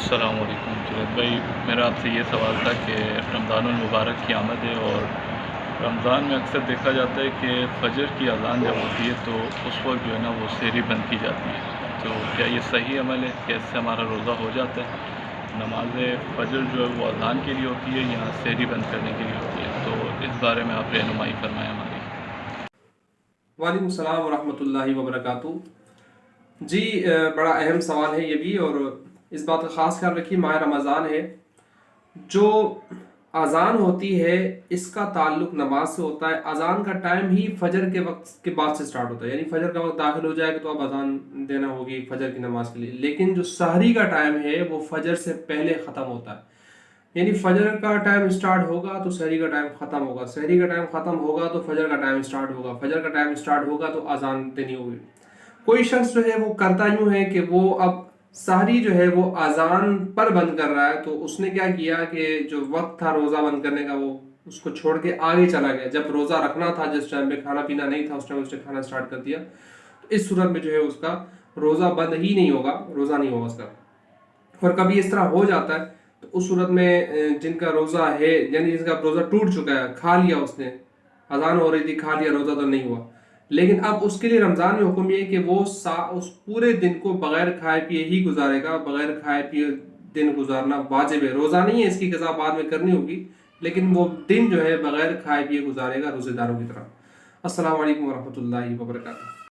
السلام علیکم جنید بھائی، میرا آپ سے یہ سوال تھا کہ رمضان المبارک کی آمد ہے اور رمضان میں اکثر دیکھا جاتا ہے کہ فجر کی اذان جب ہوتی ہے تو اس وقت جو ہے نا وہ سحری بند کی جاتی ہے، تو کیا یہ صحیح عمل ہے کہ اس سے ہمارا روزہ ہو جاتا ہے؟ نماز فجر جو ہے وہ اذان کے لیے ہوتی ہے یا سحری بند کرنے کے لیے ہوتی ہے؟ تو اس بارے میں آپ رہنمائی فرمائیں ہماری۔ وعلیکم السلام ورحمۃ اللہ وبرکاتہ۔ جی، بڑا اہم سوال ہے یہ بھی، اور اس بات کا خاص خیال رکھیے، ماہ رمضان ہے، جو اذان ہوتی ہے اس کا تعلق نماز سے ہوتا ہے۔ اذان کا ٹائم ہی فجر کے وقت کے بعد سے سٹارٹ ہوتا ہے، یعنی فجر کا وقت داخل ہو جائے گا تو اب اذان دینا ہوگی فجر کی نماز کے لیے، لیکن جو سحری کا ٹائم ہے وہ فجر سے پہلے ختم ہوتا ہے، یعنی فجر کا ٹائم سٹارٹ ہوگا تو سحری کا ٹائم ختم ہوگا، سحری کا ٹائم ختم ہوگا تو فجر کا ٹائم سٹارٹ ہوگا، فجر کا ٹائم سٹارٹ ہوگا تو اذان دینی ہوگی۔ کوئی شخص جو ہے وہ کرتا یوں ہے کہ وہ اب سحری جو ہے وہ اذان پر بند کر رہا ہے، تو اس نے کیا کیا کہ جو وقت تھا روزہ بند کرنے کا وہ اس کو چھوڑ کے آگے چلا گیا، جب روزہ رکھنا تھا جس ٹائم پہ کھانا پینا نہیں تھا اس ٹائم اس نے کھانا سٹارٹ کر دیا، تو اس صورت میں جو ہے اس کا روزہ بند ہی نہیں ہوگا، روزہ نہیں ہوگا اس کا۔ اور کبھی اس طرح ہو جاتا ہے تو اس صورت میں جن کا روزہ ہے، یعنی جس کا روزہ ٹوٹ چکا ہے، کھا لیا اس نے، اذان ہو رہی تھی کھا لیا، روزہ تو نہیں ہوا، لیکن اب اس کے لیے رمضان میں حکم یہ ہے کہ وہ اس پورے دن کو بغیر کھائے پیے ہی گزارے گا۔ بغیر کھائے پیے دن گزارنا واجب ہے، روزہ نہیں ہے، اس کی قضا بعد میں کرنی ہوگی، لیکن وہ دن جو ہے بغیر کھائے پیے گزارے گا روزے داروں کی طرح۔ السلام علیکم ورحمۃ اللہ وبرکاتہ۔